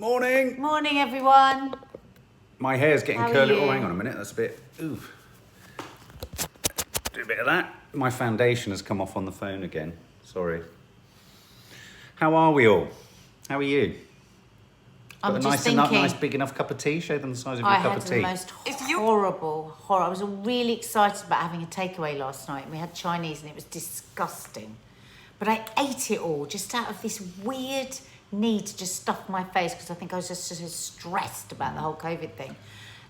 Morning. Morning, everyone. My hair's getting How are curly. you? Oh, hang on a minute. That's a bit. Ooh. Do a bit of that. My foundation has come off on the phone again. Sorry. How are we all? How are you? I'm Got a just nice thinking. big enough cup of tea. Show them the size of your I cup had of the tea. most horrible. I was really excited about having a takeaway last night. We had Chinese and it was disgusting. But I ate it all just out of this weird need to just stuff my face because I think I was just so stressed about the whole COVID thing.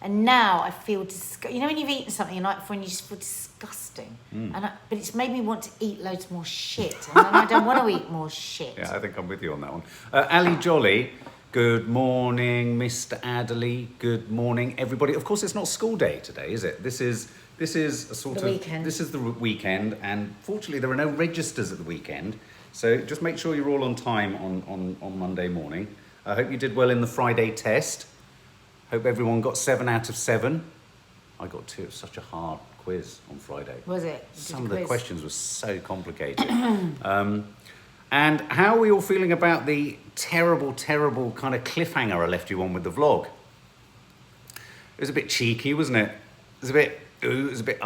And now I feel disgusting. You know when you've eaten something the night before and you just feel disgusting? But it's made me want to eat loads more shit. And I don't want to eat more shit. Yeah, I think I'm with you on that one. Ali Jolly, good morning, Mr. Adderley. Good morning, everybody. Of course, it's not school day today, is it? This is a sort The of weekend. This is the weekend, and fortunately, there are no registers at the weekend. So just make sure you're all on time on Monday morning. I hope you did well in the Friday test. Hope everyone got 7 out of 7. I got 2. It was such a hard quiz on Friday. Was it? Some of the questions were so complicated. And how are we all feeling about the terrible kind of cliffhanger I left you on with the vlog? It was a bit cheeky, wasn't it? It was a bit ooh, it was a bit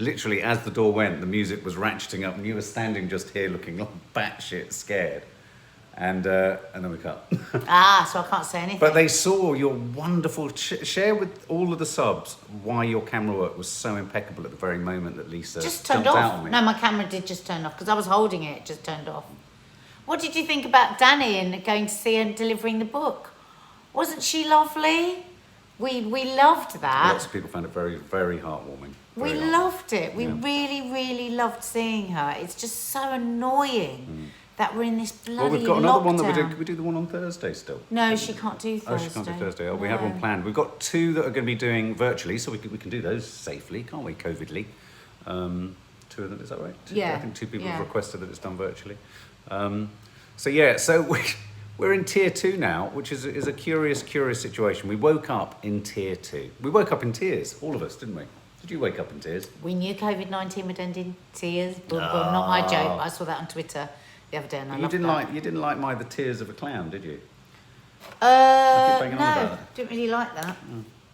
Literally, as the door went, the music was ratcheting up and you were standing just here looking like batshit scared. And then we cut. So I can't say anything. But they saw your wonderful... share with all of the subs why your camera work was so impeccable at the very moment that Lisa just turned jumped off. out on me. No, my camera did just turn off because I was holding it. It just turned off. What did you think about Danny and going to see her and delivering the book? Wasn't she lovely? We loved that. Lots of people found it very, very heartwarming. We Very loved it. We Yeah. really loved seeing her. It's just so annoying that we're in this bloody Well, we've got another one that we lockdown. did. Could we do the one on Thursday still? No, she can't do Thursday. Oh, she can't do Thursday. Oh, we have No. one planned. We've got 2 that are going to be doing virtually, so we can do those safely, can't we, COVIDly? 2 of them, is that right? Yeah. I think 2 people Yeah. have requested that it's done virtually. So we're in tier 2 now, which is a curious situation. We woke up in tier 2. We woke up in tears, all of us, didn't we? Did you wake up in tears? We knew COVID-19 would end in tears. Boom, boom. Not my joke, but I saw that on Twitter the other day and I You loved didn't that. like the tears of a clown, did you? banging on about No, that. didn't really like that.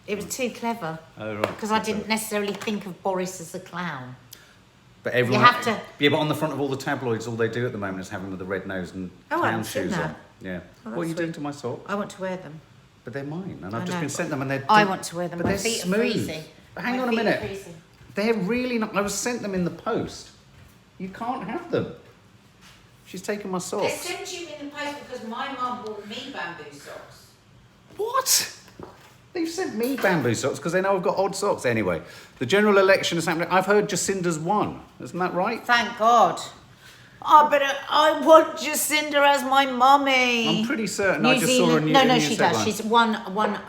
It was too clever. Oh, right. Because I didn't necessarily think of Boris as a clown. But everyone, have to- Yeah, but on the front of all the tabloids, all they do at the moment is have him with the red nose and Oh, I clown haven't seen shoes that. on. Yeah. Oh, What are you that's doing sweet. to my socks? I want to wear them. But they're mine, and I I've just know, been but sent them, and they're. I want to wear them. But My they're feet are smooth. freezing. But hang My on a feet are minute. freezing. They're really not. I was sent them in the post. You can't have them. She's taken my They socks. sent you in the post because my mum bought me bamboo socks. What? They've sent me bamboo socks because they know I've got odd socks. Anyway, the general election is happening. I've heard Jacinda's won. Isn't that right? Thank God. Oh, but I want Jacinda as my mummy. I'm pretty certain. New I just Zealand. saw a new. No, a no, news she headline. does. She's won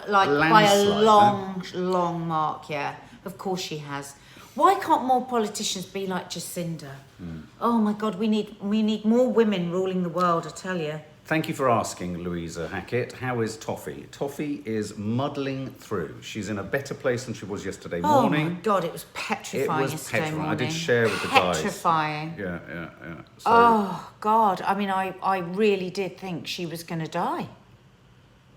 like by a Landslide, long mark. Yeah, of course she has. Why can't more politicians be like Jacinda? Oh my God, we need more women ruling the world. I tell you. Thank you for asking, Louisa Hackett. How is Toffee? Toffee is muddling through. She's in a better place than she was yesterday Oh morning. my God, it was petrifying It was yesterday petrifying. I morning. did share with the guys. Petrifying. Yeah. So, Oh God, I mean, I really did think she was going to die.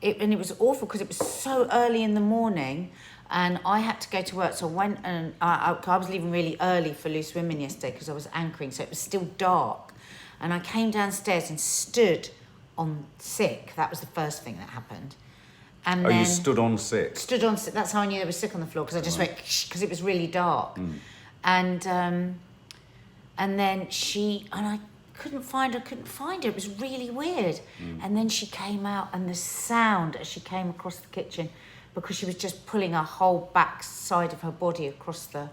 And it was awful because it was so early in the morning and I had to go to work. So I went and I was leaving really early for Loose Women yesterday because I was anchoring. So it was still dark. And I came downstairs and stood on sick. That was the first thing that happened. And then you stood on sick? Stood on sick. That's how I knew they were sick on the floor because I just went because it was really dark. And then I couldn't find her. It was really weird. And then she came out and the sound as she came across the kitchen because she was just pulling her whole back side of her body across the...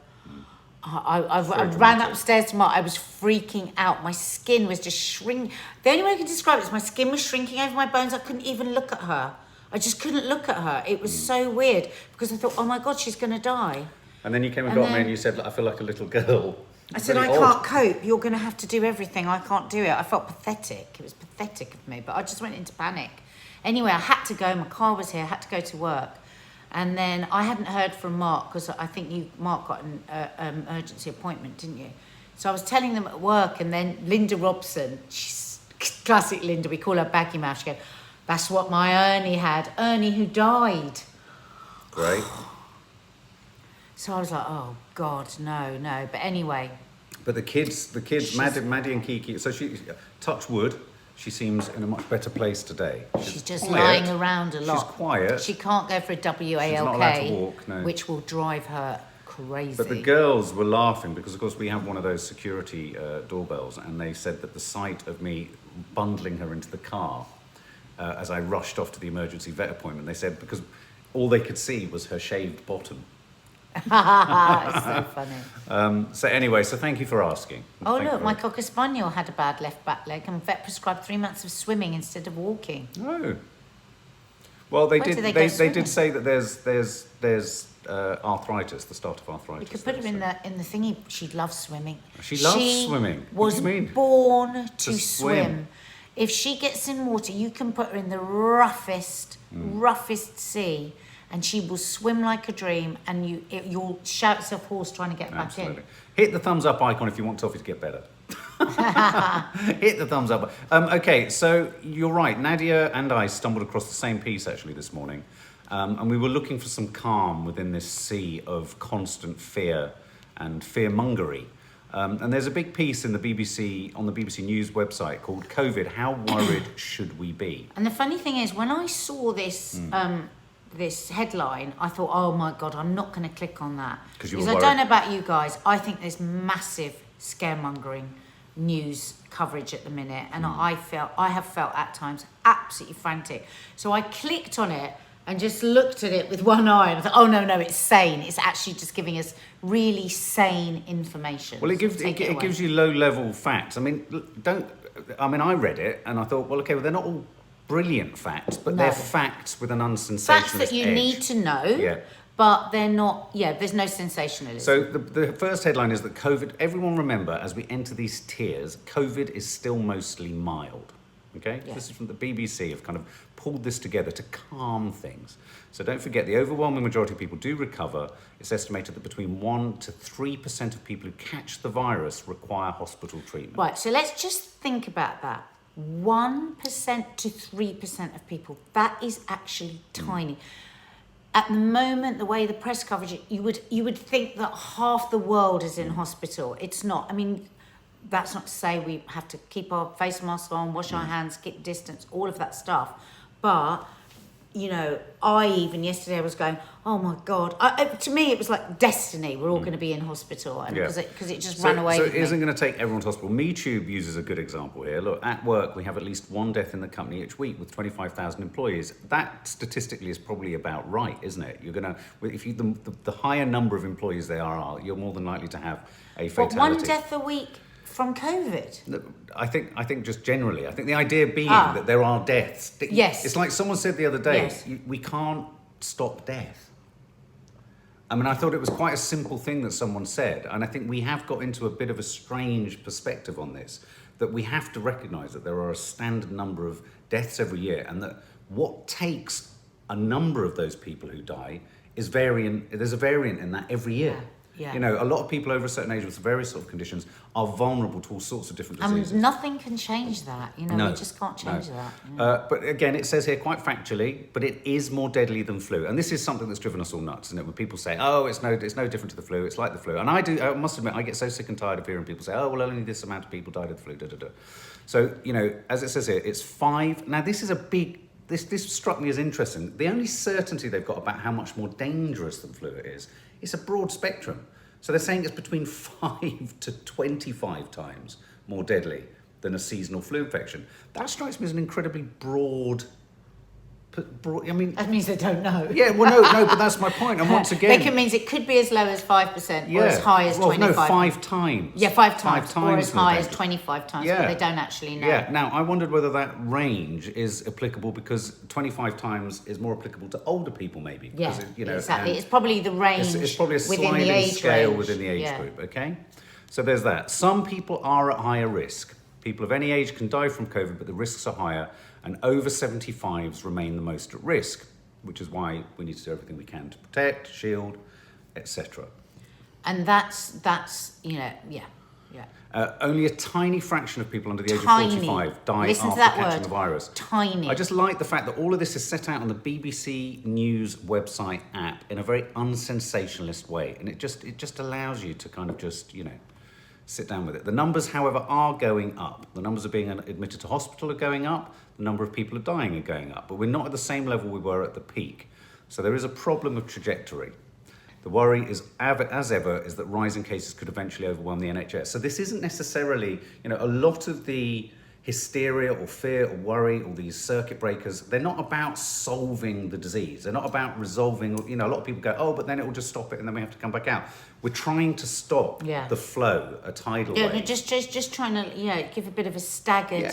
I ran upstairs to Mark. I was freaking out. My skin was just shrinking. The only way I can describe it is my skin was shrinking over my bones. I couldn't even look at her. I just couldn't look at her. It was so weird because I thought, oh my God, she's going to die. And then you came and got me and you said, I feel like a little girl. I said, Really I odd. can't cope. You're going to have to do everything. I can't do it. I felt pathetic. It was pathetic of me, but I just went into panic. Anyway, I had to go. My car was here. I had to go to work. And then I hadn't heard from Mark because I think Mark got an urgency appointment, didn't you? So I was telling them at work, and then Linda Robson, she's classic Linda, we call her Baggy Mouth, she goes, That's what my Ernie had. Ernie who died. Great. So I was like, oh God, no. But anyway. But the kids, Maddie and Kiki. So she, touch wood, she seems in a much better place today. She's just quiet. lying around a lot. She's quiet. She can't go for a WALK, She's not allowed to walk, no. which will drive her crazy. But the girls were laughing because, of course, we have one of those security doorbells, and they said that the sight of me bundling her into the car as I rushed off to the emergency vet appointment, they said because all they could see was her shaved bottom. It's so funny. So anyway, so thank you for asking. Oh, Thank look, you my for- Cocker Spaniel had a bad left back leg and vet prescribed 3 months of swimming instead of walking. Oh. Well, they Where did. do they They, go they did swimming? say that there's arthritis, the start of arthritis. You could put her in the thingy. She'd love swimming. She loves swimming. What Was do you mean? born to To swim. swim. If she gets in water, you can put her in the roughest sea, and she will swim like a dream. And you'll shout yourself hoarse trying to get back Absolutely. Hit the thumbs up icon if you want Toffee to get better. Hit the thumbs up. Okay, so you're right. Nadia and I stumbled across the same piece actually this morning, and we were looking for some calm within this sea of constant fear and fearmongery. And there's a big piece in the BBC on the BBC News website called "COVID: How worried should we be?" in. And the funny thing is, when I saw this. This headline, I thought, oh my God, I'm not going to click on that. Because you were Because I worried. don't know about you guys, I think there's massive scaremongering news coverage at the minute, and I have felt at times absolutely frantic. So I clicked on it and just looked at it with one eye and thought, oh no, it's sane. It's actually just giving us really sane information. Well, it gives Take it away. gives you low-level facts. I mean, I read it and I thought, well, okay, well, they're not all brilliant facts, but they're No. facts with an unsensationalist Facts that you edge. need to know, Yeah. but they're not, there's no sensationalism. So the first headline is that COVID, everyone remember, as we enter these tiers, COVID is still mostly mild. Okay? Yeah. This is from the BBC, have kind of pulled this together to calm things. So don't forget, the overwhelming majority of people do recover. It's estimated that between 1% to 3% of people who catch the virus require hospital treatment. Right, so let's just think about that. 1% to 3% of people, that is actually tiny. At the moment, the way the press coverage it, you would think that half the world is in hospital. It's not. I mean, that's not to say we have to keep our face masks on, wash our hands, keep distance, all of that stuff. But, I even yesterday was going, oh my God. To me, it was like destiny. We're all going to be in hospital because it just ran away So with it isn't me. going to take everyone to hospital. MeTube uses a good example here. Look, at work, we have at least one death in the company each week with 25,000 employees. That statistically is probably about right, isn't it? You're going to, if you the higher number of employees there are, you're more than likely to have a But fatality. one death a week from COVID. I think just generally, I think the idea being that there are deaths. Yes. It's like someone said the other day, Yes. we can't stop death. I mean, I thought it was quite a simple thing that someone said, and I think we have got into a bit of a strange perspective on this, that we have to recognise that there are a standard number of deaths every year, and that what takes a number of those people who die is variant. There's a variant in that every year. Yeah. A lot of people over a certain age with various sort of conditions are vulnerable to all sorts of different diseases. Nothing can change that. No, we just can't change that. But again, it says here quite factually, but it is more deadly than flu. And this is something that's driven us all nuts, isn't it? When people say, oh, it's no different to the flu, it's like the flu. And I must admit, I get so sick and tired of hearing people say, oh, well, only this amount of people died of the flu, da-da-da. So, as it says here, it's 5. Now, this is a big, this struck me as interesting. The only certainty they've got about how much more dangerous than flu it is, it's a broad spectrum. So they're saying it's between 5 to 25 times more deadly than a seasonal flu infection. That strikes me as an incredibly broad. I mean, That means they don't know. yeah, well, no, but that's my point. And once again, It means it could be as low as 5% or as high as 25%. No, 5 times. Yeah, 5 times. Or times as more high as dangerous. 25 times, Yeah. but they don't actually know. Yeah. Now, I wondered whether that range is applicable because 25 times is more applicable to older people, maybe. Yeah, 'Cause exactly. and It's probably the range it's probably a within sliding the age scale range. within the age Yeah. group. Okay. So there's that. Some people are at higher risk. People of any age can die from COVID, but the risks are higher, and over 75s remain the most at risk, which is why we need to do everything we can to protect, shield, etc. And that's yeah. Only a tiny fraction of people under the age of Tiny. 45 die Listen to after that catching word. the virus. Tiny. I just like the fact that all of this is set out on the BBC News website app in a very unsensationalist way, and it just allows you to kind of just, you know, sit down with it. The numbers, however, are going up. The numbers of being admitted to hospital are going up. The number of people are dying are going up, but we're not at the same level we were at the peak. So there is a problem of trajectory. The worry is, as ever, is that rising cases could eventually overwhelm the NHS. So this isn't necessarily, you know, a lot of the hysteria or fear or worry or these circuit breakers, they're not about solving the disease. They're not about resolving, you know, a lot of people go, oh, but then it will just stop it and then we have to come back out. We're trying to stop the flow, a tidal wave. Yeah, just trying to, give a bit of a staggered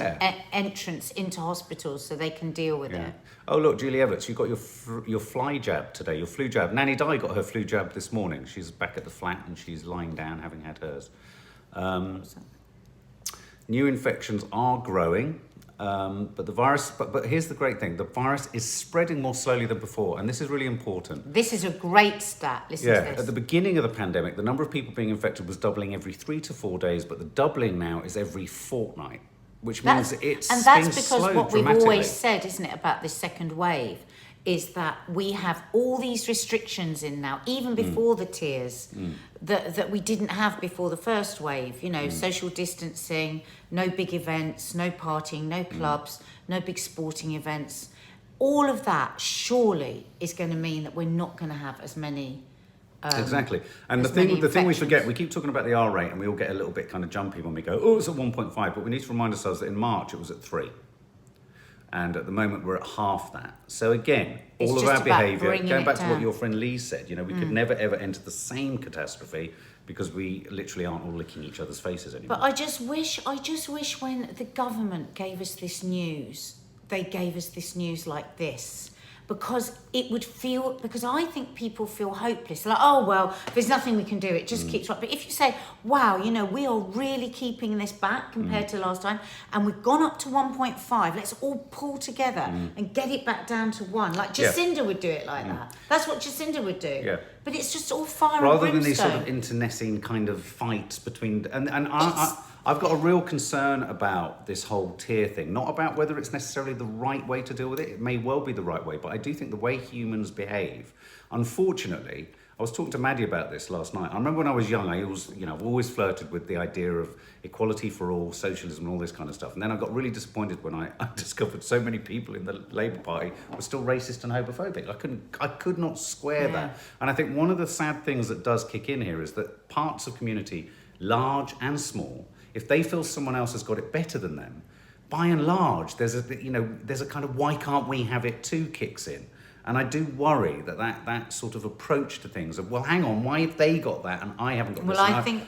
entrance into hospitals so they can deal with it. Oh, look, Julie Everts, you got your fly jab today, your flu jab. Nanny Di got her flu jab this morning. She's back at the flat and she's lying down having had hers. New infections are growing, but the virus. But here's the great thing: the virus is spreading more slowly than before, and this is really important. This is a great stat. Listen to this. At the beginning of the pandemic, the number of people being infected was doubling every 3 to 4 days, but the doubling now is every fortnight, which means it's and that's been because slowed what we've dramatically. always said, isn't it, about this second wave, is that we have all these restrictions in now, even before the tiers, that we didn't have before the first wave. You know, social distancing, no big events, no partying, no clubs, no big sporting events. All of that surely is going to mean that we're not going to have as many. Exactly. And the thing we forget, we keep talking about the R rate and we all get a little bit kind of jumpy when we go, oh, it's at 1.5, but we need to remind ourselves that in March it was at 3. And at the moment we're at half that. So again, all of our behaviour, going back to what your friend Lee said, you know, we could never ever enter the same catastrophe because we literally aren't all licking each other's faces anymore. But I just wish when the government gave us this news, they gave us this news like this. Because I think people feel hopeless. Like, oh, well, there's nothing we can do. It just keeps up. But if you say, wow, you know, we are really keeping this back compared to last time, and we've gone up to 1.5, let's all pull together and get it back down to 1. Like Jacinda would do it like that. That's what Jacinda would do. Yeah. But it's just all fire and brimstone. Rather than these sort of internecine kind of fights between... And I've got a real concern about this whole tier thing, not about whether it's necessarily the right way to deal with it. It may well be the right way, but I do think the way humans behave, unfortunately, I was talking to Maddie about this last night. I remember when I was young, I've always flirted with the idea of equality for all, socialism and all this kind of stuff. And then I got really disappointed when I discovered so many people in the Labour Party were still racist and homophobic. I could not square that. And I think one of the sad things that does kick in here is that parts of community, large and small, if they feel someone else has got it better than them, by and large, there's a kind of why can't we have it too kicks in. And I do worry that sort of approach to things of, well, hang on, why have they got that and I haven't got this?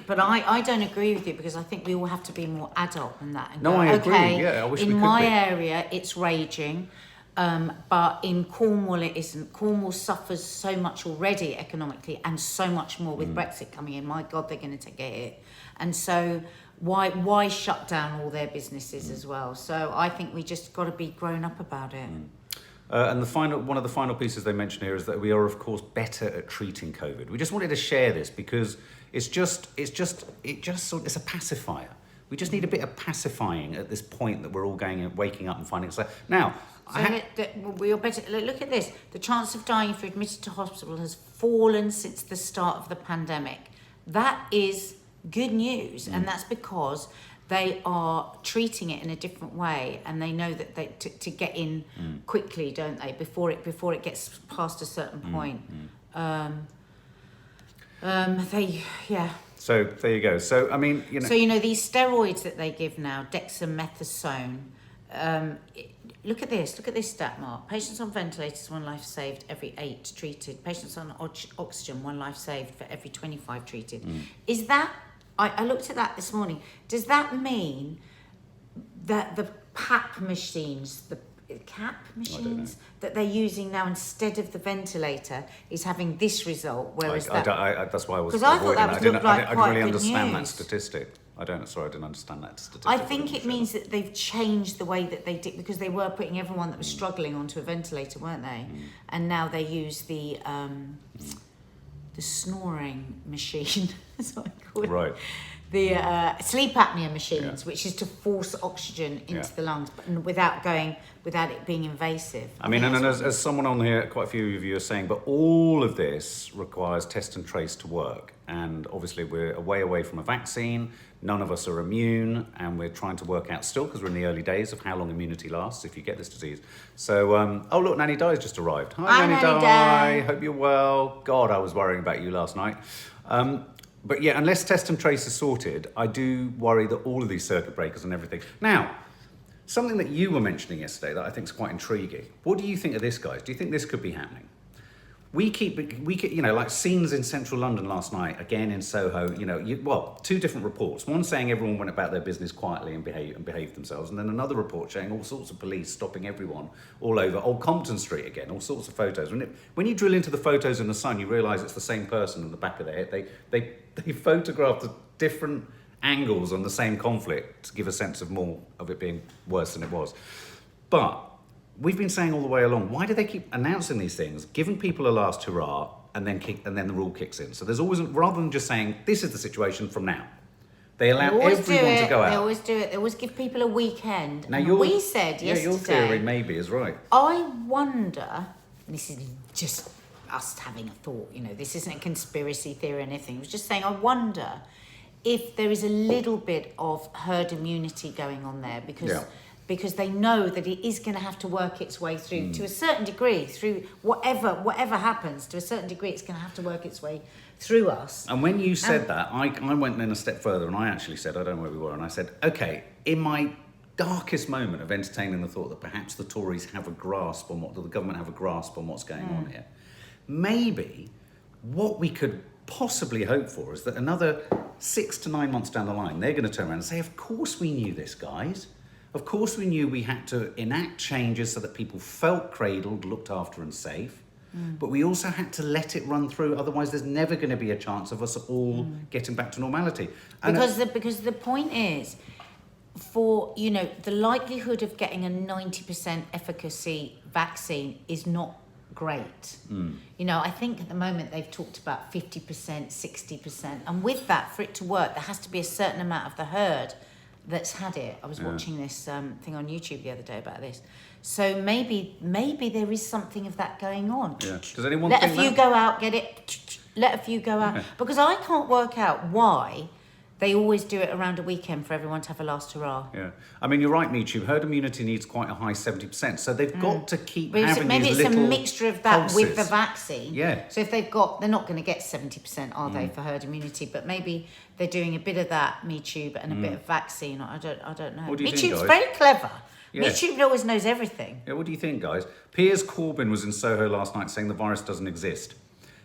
Well, I don't agree with you because I think we all have to be more adult than that. And I agree. Yeah, I wish we could be. In my area, it's raging. But in Cornwall, it isn't. Cornwall suffers so much already economically and so much more with Brexit coming in. My God, they're going to take a hit. And so why shut down all their businesses as well? So I think we just got to be grown up about it. And one of the final pieces they mention here is that we are, of course, better at treating COVID. We just wanted to share this because it's a pacifier. We just need a bit of pacifying at this point that we're all waking up and finding it. Now, we're better. Look at this. The chance of dying if you're admitted to hospital has fallen since the start of the pandemic. That is good news, and that's because they are treating it in a different way, and they know that to get in quickly, don't they? Before it gets past a certain point. So there you go. So I mean, you know. So you know these steroids that they give now, dexamethasone. Look at this stat, Mark. Patients on ventilators, 1 life saved every 8 treated. Patients on oxygen, 1 life saved for every 25 treated. Is that? I looked at that this morning. Does that mean that the PAP machines, the CAP machines that they're using now instead of the ventilator is having this result? Whereas that's why I was. Because I thought that was I didn't really understand that statistic. I didn't understand that statistic. I think it means that they've changed the way that they did, because they were putting everyone that was struggling onto a ventilator, weren't they? And now they use the snoring machine. That's what I call it. Right. sleep apnea machines, which is to force oxygen into the lungs, but without it being invasive. I mean, and as someone on here, quite a few of you are saying, but all of this requires test and trace to work. And obviously we're a way away from a vaccine. None of us are immune, and we're trying to work out still, because we're in the early days, of how long immunity lasts if you get this disease. So, oh look, Nanny Di's just arrived. Hi, Nanny Di. Hope you're well. God, I was worrying about you last night. But yeah, unless test and trace is sorted, I do worry that all of these circuit breakers and everything. Now, something that you were mentioning yesterday that I think is quite intriguing. What do you think of this, guys? Do you think this could be happening? We keep, you know, like scenes in central London last night, again in Soho, you know, well, two different reports. One saying everyone went about their business quietly and behaved themselves, and then another report showing all sorts of police stopping everyone all over Old Compton Street again, all sorts of photos. When you drill into the photos in the Sun, you realise it's the same person in the back of their head. They photographed the different angles on the same conflict to give a sense of more of it being worse than it was. But we've been saying all the way along, why do they keep announcing these things, giving people a last hurrah, and then the rule kicks in? So there's always, rather than just saying, this is the situation from now, they allow everyone to go out. They always do it. They always give people a weekend. Now we said yesterday... your theory maybe is right. I wonder, this is just us having a thought, you know, this isn't a conspiracy theory or anything. I was just saying, I wonder if there is a little bit of herd immunity going on there, because they know that it is going to have to work its way through to a certain degree, through whatever happens, to a certain degree it's going to have to work its way through us. And when you said that, I went in a step further, and I actually said, I don't know where we were, and I said, okay, in my darkest moment of entertaining the thought that perhaps the Tories have a grasp on the government have a grasp on what's going on here, maybe what we could possibly hope for is that another 6 to 9 months down the line, they're going to turn around and say, of course we knew this, guys. Of course we knew we had to enact changes so that people felt cradled, looked after and safe. But we also had to let it run through, otherwise there's never going to be a chance of us all getting back to normality. And because the point is, for, you know, the likelihood of getting a 90% efficacy vaccine is not great. You know, I think at the moment they've talked about 50%, 60%. And with that, for it to work, there has to be a certain amount of the herd that's had it. I was watching this thing on YouTube the other day about this. So maybe there is something of that going on. Yeah. Does anyone let think a few go out, get it, let a few go out. Because I can't work out why they always do it around a weekend for everyone to have a last hurrah. Yeah. I mean, you're right, Michu. Herd immunity needs quite a high 70%. So they've got to keep having maybe these it's little a mixture of that pulses with the vaccine. Yeah. So if they're not going to get 70%, are they, for herd immunity? But maybe they're doing a bit of that, MeTube, and a bit of vaccine. I don't know. What do you think, MeTube's guys? very clever. Yeah. MeTube always knows everything. Yeah, what do you think, guys? Piers Corbyn was in Soho last night saying the virus doesn't exist.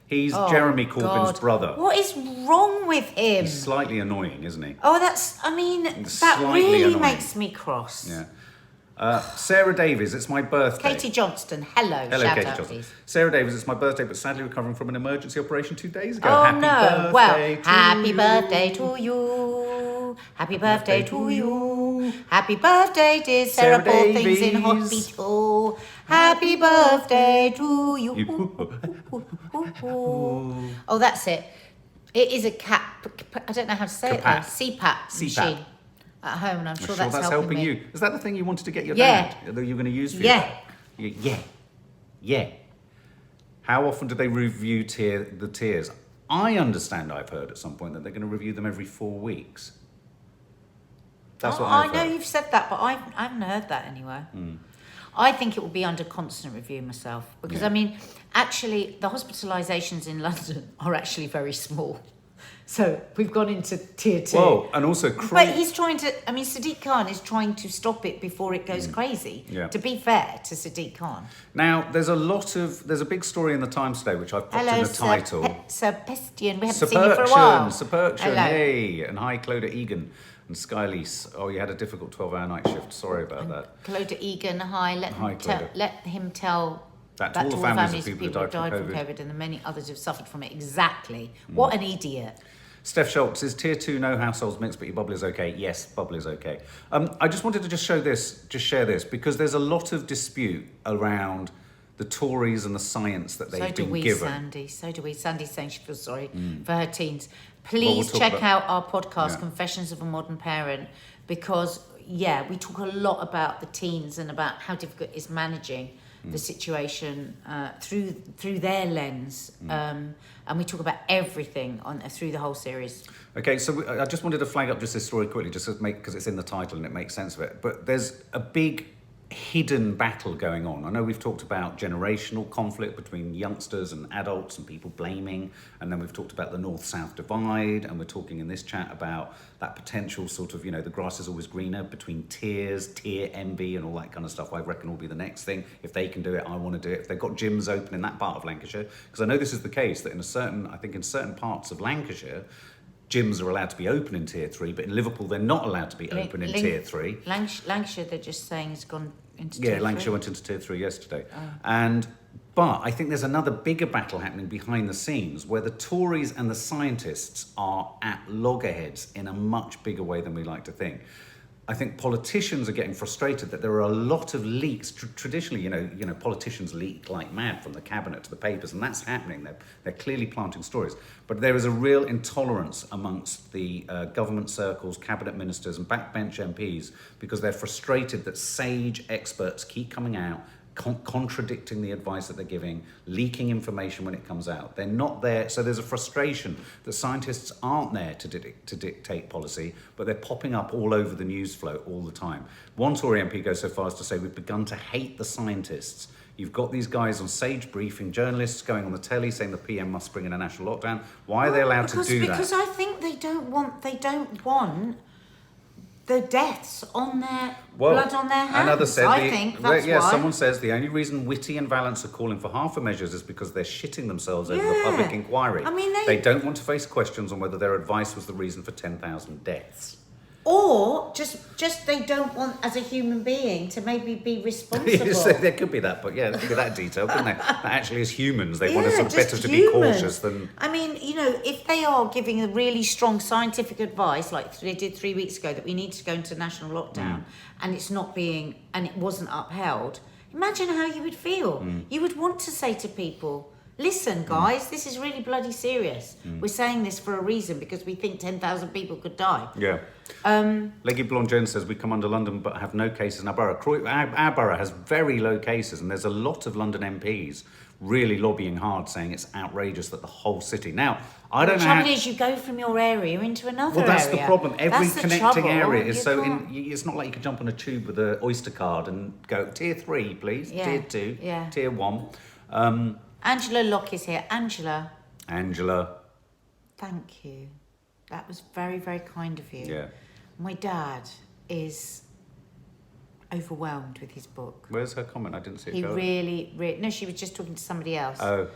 He's Jeremy Corbyn's brother. What is wrong with him? He's slightly annoying, isn't he? Oh, that Slightly really annoying. makes me cross. Yeah. Sarah Davies, it's my birthday. Katie Johnston, hello. Hello, Shout Katie out, Johnston. please. Sarah Davies, it's my birthday, but sadly recovering from an emergency operation 2 days ago. Oh, Happy no. birthday Happy birthday to you. Happy birthday to you. Happy birthday, dear Sarah Paul, things in hospital. Happy birthday to you. Oh, that's it. It is a I don't know how to say it. CPAP machine at home, and I'm sure that's helping me. you. Is that the thing you wanted to get your dad that you're going to use for you? Yeah. How often do they review the tiers? I understand, I've heard at some point that they're going to review them every 4 weeks. That's what I've heard. I know you've said that, but I haven't heard that anywhere. I think it will be under constant review myself, because I mean, actually, the hospitalisations in London are actually very small. So we've gone into tier 2. Well, and also... But he's trying to... I mean, Sadiq Khan is trying to stop it before it goes crazy, to be fair to Sadiq Khan. Now, there's a big story in the Times today, which I've popped in the title. Sebastian, we haven't seen you for a while. Subperction, hey. And hi, Clodagh Egan and Skylise. Oh, you had a difficult 12-hour night shift. Sorry about that. Clodagh Egan, hi. Let him tell... That to all the families of people who died from COVID and the many others who've suffered from it. Exactly. What an idiot. Steph Schultz, is tier 2 no households mixed, but your bubble is okay? Yes, bubble is okay. I just wanted to share this, because there's a lot of dispute around the Tories and the science that they've been we, given. Sandy. So do we. Sandy's saying she feels sorry for her teens. Well, Please we'll check out our podcast, Yeah. Confessions of a Modern Parent, because, yeah, we talk a lot about the teens and about how difficult it is managing the situation through their lens. And we talk about everything through the whole series. Okay, so I just wanted to flag up just this story quickly, just to because it's in the title and it makes sense of it. But there's a big hidden battle going on. I know we've talked about generational conflict between youngsters and adults and people blaming, and then we've talked about the north-south divide, and we're talking in this chat about that potential sort of, the grass is always greener between tier envy and all that kind of stuff. I reckon will be the next thing. If they can do it, I want to do it. If they've got gyms open in that part of Lancashire, because I know this is the case, that in certain parts of Lancashire, gyms are allowed to be open in Tier 3, but in Liverpool they're not allowed to be open in Tier 3. Lancashire, they're just saying, has gone into Tier 3. Yeah, Lancashire went into Tier 3 yesterday. But I think there's another bigger battle happening behind the scenes where the Tories and the scientists are at loggerheads in a much bigger way than we like to think. I think politicians are getting frustrated that there are a lot of leaks. Traditionally, politicians leak like mad from the cabinet to the papers, and that's happening. They're clearly planting stories. But there is a real intolerance amongst the government circles, cabinet ministers, and backbench MPs because they're frustrated that sage experts keep coming out, contradicting the advice that they're giving, leaking information when it comes out. They're not there. So there's a frustration that scientists aren't there to dictate policy, but they're popping up all over the news flow all the time. One Tory MP goes so far as to say, we've begun to hate the scientists. You've got these guys on sage briefing, journalists going on the telly saying the PM must bring in a national lockdown. Why are they allowed to do that? Because I think they don't want the deaths on their blood on their hands. Another said, I think that's why. Someone says the only reason Whitty and Vallance are calling for half measures is because they're shitting themselves over the public inquiry. I mean, they don't want to face questions on whether their advice was the reason for 10,000 deaths. Or just they don't want, as a human being, to maybe be responsible. So there could be that, but there could be that detail, couldn't there? That actually, as humans, they want us better to be cautious than. I mean, if they are giving a really strong scientific advice, like they did 3 weeks ago, that we need to go into national lockdown, and it wasn't upheld. Imagine how you would feel. You would want to say to people, listen, guys, this is really bloody serious. We're saying this for a reason because we think 10,000 people could die. Yeah. Leggy Blonde Jones says we come under London but have no cases in our borough. Our borough has very low cases, and there's a lot of London MPs really lobbying hard, saying it's outrageous that the whole city. Now, I don't know. The trouble is, you go from your area into another area. Well, that's the problem. Every connecting area is it's not like you can jump on a tube with an Oyster card and go Tier 3, please. Yeah. Tier 2. Yeah. Tier 1. Angela Locke is here. Angela, thank you. That was very, very kind of you. Yeah. My dad is overwhelmed with his book. Where's her comment? I didn't see it. He really, no, she was just talking to somebody else. Oh.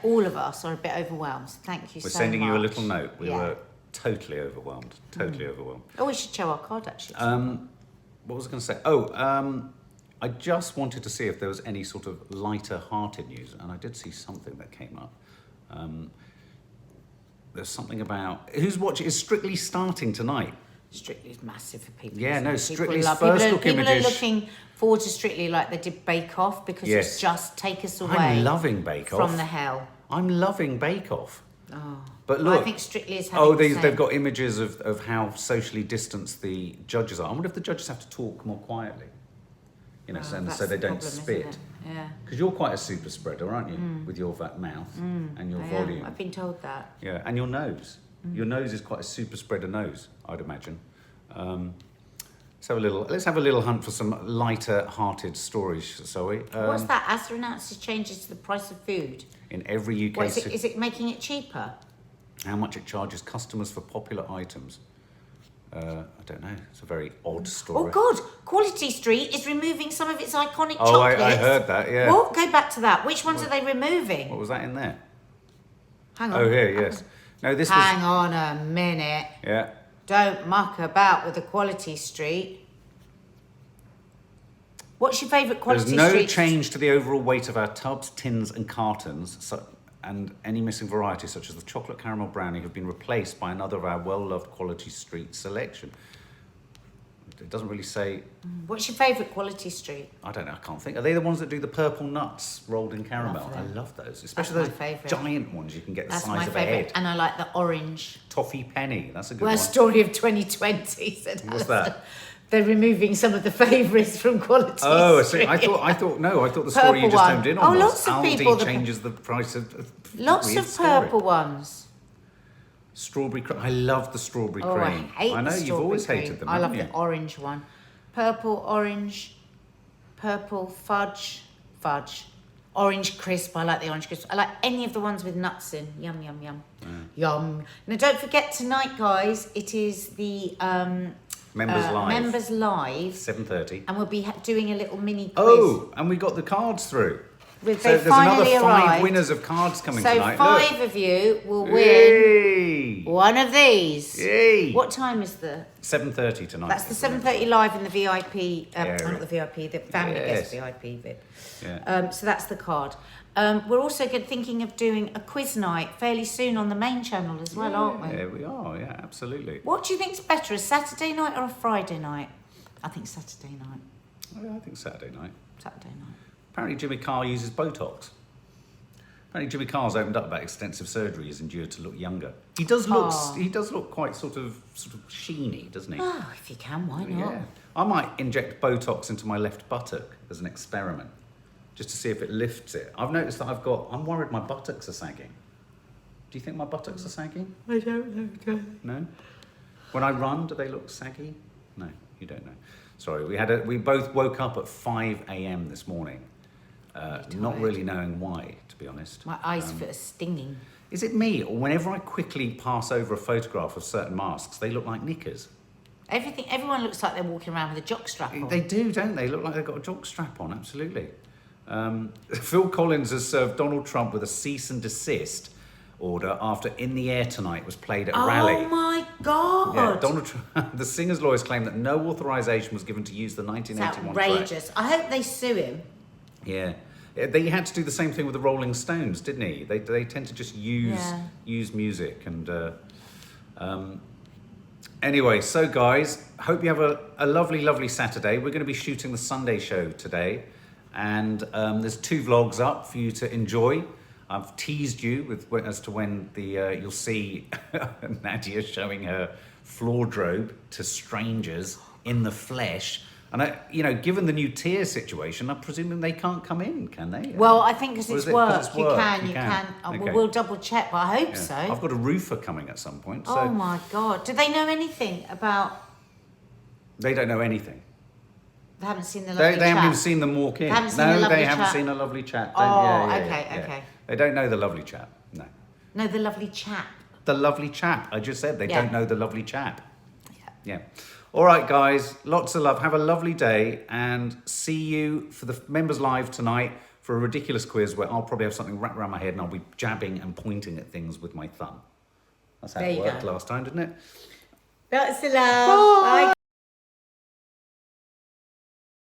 All of us are a bit overwhelmed. Thank you so much. We're sending you a little note. We were totally overwhelmed. Overwhelmed. Oh, we should show our card, actually. What was I going to say? I just wanted to see if there was any sort of lighter-hearted news, and I did see something that came up. There's something about who's watching. Is Strictly starting tonight? Strictly is massive for people. Yeah, no, Strictly's first look images. People are looking forward to Strictly like they did Bake Off because it's just take us away. I'm loving Bake Off. From the hell. I'm loving Bake Off. Oh. But look, I think Strictly is having they've got images of how socially distanced the judges are. I wonder if the judges have to talk more quietly. So they don't spit. Yeah. Because you're quite a super spreader, aren't you? With your mouth and your volume. I've been told that. Yeah, and your nose. Your nose is quite a super spreader nose, I'd imagine. Let's have a little hunt for some lighter-hearted stories, shall we? What's that? Asda announces changes to the price of food. In every UK city. Is it making it cheaper? How much it charges customers for popular items. I don't know. It's a very odd story. Oh, God. Quality Street is removing some of its iconic chocolates. Oh, I heard that, yeah. What? Go back to that. Which ones are they removing? What was that in there? Hang on. Oh, here, yes. No, this Hang on a minute. Yeah. Don't muck about with the Quality Street. What's your favourite Quality Street? There's no change to the overall weight of our tubs, tins and cartons, and any missing varieties, such as the chocolate caramel brownie, have been replaced by another of our well-loved Quality Street selection. it doesn't really say. What's your favourite Quality Street? I don't know. I can't think. Are they the ones that do the purple nuts rolled in caramel? Love I them. love those, especially That's those my favourite. giant ones. You can get the That's size my of a favourite. head. And I like the orange. Toffee penny. That's a good Worst one. story of 2020. Said What's Alistair. that? They're removing some of the favourites from Quality Oh, I see. Street. I thought the story you Purple just one. honed in on Oh, was lots of Aldi people- changes the price of. Lots weird of story. purple ones. Strawberry cream. I love the strawberry Oh, cream. I hate know the you've strawberry always cream. hated them. I love haven't the you? orange one. Purple, orange, purple fudge, orange crisp. I like the orange crisp. I like any of the ones with nuts in. Yum, yum, yum. Yum. Now, don't forget tonight, guys, it is the Members Live. Members Live. 7:30. And we'll be doing a little mini quiz. Oh, and we got the cards through. They've So there's finally another 5 arrived. winners of cards coming So tonight. 5 of you will win Yay! one of these. Yay! What time is the... 7:30 tonight. That's the 7:30 live in the VIP, Yeah. not the VIP, the family Yes. guest VIP bit. Yeah. So that's the card. We're also thinking of doing a quiz night fairly soon on the main channel as well, aren't we? Yeah, we are. Yeah, absolutely. What do you think's better, a Saturday night or a Friday night? I think Saturday night. Oh, I think Saturday night. Saturday night. Apparently, Jimmy Carr uses Botox. Apparently, Jimmy Carr's opened up about extensive surgery he's endured to look younger. He does look. Carr. He does look quite sort of sheeny, doesn't he? Oh, if you can, why not? Yeah. I might inject Botox into my left buttock as an experiment, just to see if it lifts it. I've noticed that I'm worried my buttocks are sagging. Do you think my buttocks are sagging? I don't know. No? When I run, do they look saggy? No, you don't know. Sorry, we both woke up at 5 a.m. this morning, not really knowing why, to be honest. My eyes feel stinging. Is it me, or whenever I quickly pass over a photograph of certain masks, they look like knickers? Everyone looks like they're walking around with a jockstrap on. They do, don't they? Look like they've got a jock strap on, absolutely. Phil Collins has served Donald Trump with a cease and desist order after In the Air Tonight was played at a rally. Oh my God! Yeah, Donald Trump, the singer's lawyers claim that no authorization was given to use the It's 1981 track. outrageous. I hope they sue him. Yeah. They had to do the same thing with the Rolling Stones, didn't he? They tend to just use music and anyway, so guys, hope you have a lovely Saturday. We're going to be shooting the Sunday show today, and there's 2 vlogs up for you to enjoy. I've teased you as to when you'll see Nadia showing her floordrobe to strangers in the flesh. And given the new tier situation, I'm presuming they can't come in, can they? Well, I think because Or it's is it work, 'cause it's you work? can. You can. Okay. We'll double check, but I hope Yeah. so. I've got a roofer coming at some point, so Oh my God! Do they know anything about? they don't know anything. They haven't seen the lovely They haven't chap? even seen them walk in. They haven't seen the No, lovely they haven't chap? seen a lovely chap. Oh, okay. They don't know the lovely chap. No. No, the lovely chap. The lovely chap. I just said they Yeah. don't know the lovely chap. Yeah. Yeah. All right, guys. Lots of love. Have a lovely day, and see you for the Members Live tonight for a ridiculous quiz where I'll probably have something wrapped around my head and I'll be jabbing and pointing at things with my thumb. That's how There it you worked go. last time, didn't it? Lots of love. Bye,